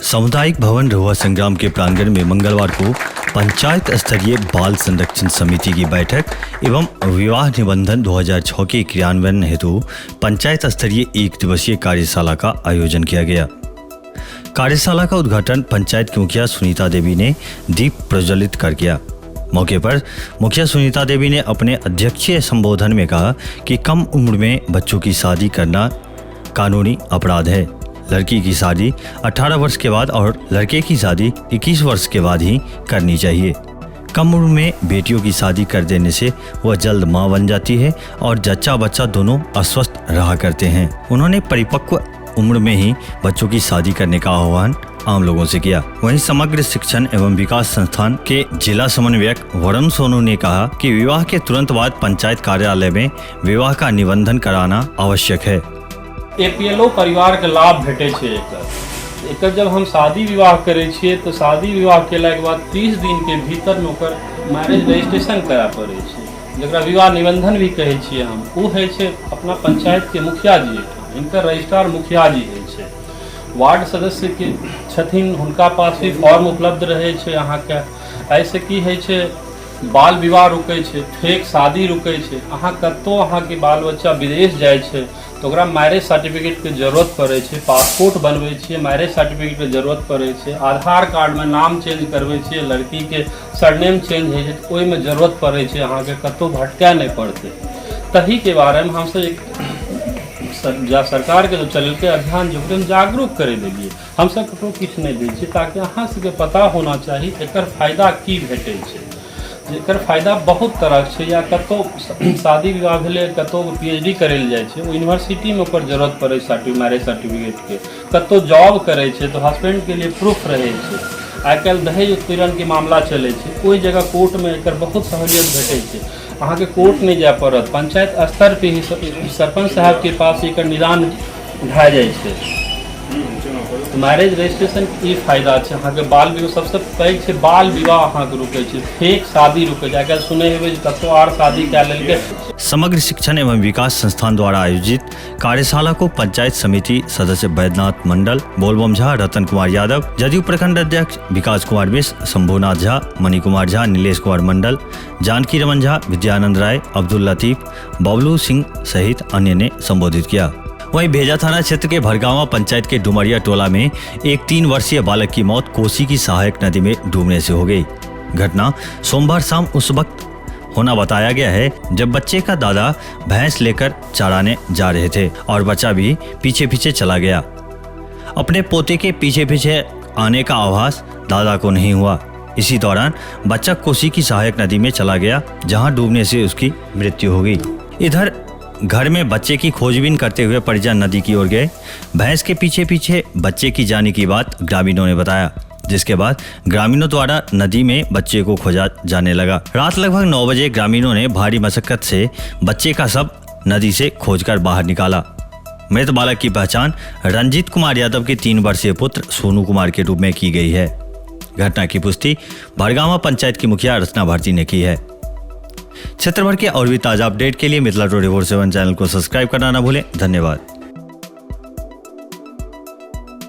सामुदायिक भवन रहुआ संग्राम के प्रांगण में मंगलवार को पंचायत स्तरीय बाल संरक्षण समिति की बैठक एवं विवाह निबंधन 2006 के क्रियान्वयन हेतु पंचायत स्तरीय एक दिवसीय कार्यशाला का आयोजन किया गया। कार्यशाला का उद्घाटन पंचायत की मुखिया सुनीता देवी ने दीप प्रज्वलित कर किया। मौके पर मुखिया सुनीता देवी ने अपने अध्यक्षीय संबोधन में कहा कि कम उम्र में बच्चों की शादी करना कानूनी अपराध है। लड़की की शादी 18 वर्ष के बाद और लड़के की शादी 21 वर्ष के बाद ही करनी चाहिए। कम उम्र में बेटियों की शादी कर देने से वह जल्द मां बन जाती है और जच्चा बच्चा दोनों अस्वस्थ रहा करते हैं। उन्होंने परिपक्व उम्र में ही बच्चों की शादी करने का आह्वान आम लोगों से किया। वहीं समग्र शिक्षण एवं विकास संस्थान के जिला समन्वयक वरुण सोनू ने कहा कि विवाह के तुरंत बाद पंचायत कार्यालय में विवाह का निबंधन कराना आवश्यक है। एपीएलओ परिवार के लाभ भेटे छे। एकर जब हम शादी विवाह करे छिए तो शादी विवाह केला के बाद 30 दिन के भीतर में ओकर मैरिज रजिस्ट्रेशन करा पड़े छे, जकरा विवाह निबंधन भी कहे छिए हम। उ है छे अपना पंचायत के मुखिया जी, इनकर रजिस्ट्रार मुखिया जी है छे। वार्ड सदस्य के छथिन, हुनका पास भी फॉर्म उपलब्ध रहे छे। अहाँ के ऐसे की है छे बाल विवाह रुके छे, फेक शादी रुके छे। अहाँ कतो अहाँ के बाल बच्चा विदेश जाए छे तो ओकरा मैरिज सर्टिफिकेट के जरूरत पड़े छे। पासपोर्ट बनवे छिए, मैरिज सर्टिफिकेट के जरूरत पड़े छे। आधार कार्ड में नाम चेंज करवे छिए, लड़की के सरनेम चेंज है तो ओहि में जरूरत पड़े छे। अहाँ के कतो भटका नहीं पड़ते। तही के बारे में हमसे एक सरकार के जो चलते अभियान जो हम जागरूक करे देलिए। हम सब कतो किछु नहीं दै छिए ताकि अहाँ सबके पता होना चाहिए एकर फायदा की भेटे छे। जेकर फायदा बहुत तरह से, या कतो शादी विवाह भेले, कतो पीएचडी करे ले जाए छे, वो यूनिवर्सिटी में ओकर जरूरत पड़े मैरिज सर्टिफिकेट के। कतो जॉब करे छे तो हस्बैंड के लिए प्रूफ रहे छे। आइ काल्हि दहेज उत्पीड़न के मामला चले छे, कोई जगह कोर्ट में एकर बहुत सहूलियत भेटे छे। अहाँ के कोर्ट नहीं जाए पड़त, पंचायत स्तर पे ही सरपंच साहब के पास एकर निदान भए जाए छे। मैरिज रजिस्ट्रेशन की फायदा छे। अहाँ के बाल विवाह सबसे पैघ छे, बाल विवाह अहाँ के रुके छे, फेक शादी रुके छे। आइ सुने हेबे कतो आर शादी कए लेलके। समग्र शिक्षण एवं विकास संस्थान द्वारा आयोजित कार्यशाला को पंचायत समिति सदस्य बैद्यनाथ मंडल, बोलबम झा, रतन कुमार यादव, जदयू प्रखंड अध्यक्ष विकास कुमार मिश्र, शंभुनाथ झा, मणि कुमार झा, नीलेश कुमार मंडल, जानकी रमन झा, विद्यानंद राय, अब्दुल लतीफ, बबलू सिंह सहित अन्य ने संबोधित किया। वहीं भेजा थाना क्षेत्र के भरगावा पंचायत के डुमरिया टोला में एक 3 वर्षीय बालक की मौत कोसी की सहायक नदी में डूबने से हो गई। घटना सोमवार शाम उस वक्त होना बताया गया है जब बच्चे का दादा भैंस लेकर चराने जा रहे थे और बच्चा भी पीछे पीछे चला गया। अपने पोते के पीछे पीछे आने का आभास दादा को नहीं हुआ। इसी दौरान बच्चा कोसी की सहायक नदी में चला गया, जहां डूबने से उसकी मृत्यु हो गई। इधर घर में बच्चे की खोजबीन करते हुए परिजन नदी की ओर गए। भैंस के पीछे पीछे बच्चे की जाने की बात ग्रामीणों ने बताया, जिसके बाद ग्रामीणों द्वारा नदी में बच्चे को खोजा जाने लगा। रात लगभग 9 बजे ग्रामीणों ने भारी मशक्कत से बच्चे का शव नदी से खोजकर बाहर निकाला। मृत बालक की पहचान रंजीत कुमार यादव के 3 वर्षीय पुत्र सोनू कुमार के रूप में की गई है। घटना की पुष्टि भरगावा पंचायत की मुखिया रचना भारती ने की है। क्षेत्र भर के और भी ताजा अपडेट के लिए मिथिला 24/7 चैनल को सब्सक्राइब करना न भूलें। धन्यवाद।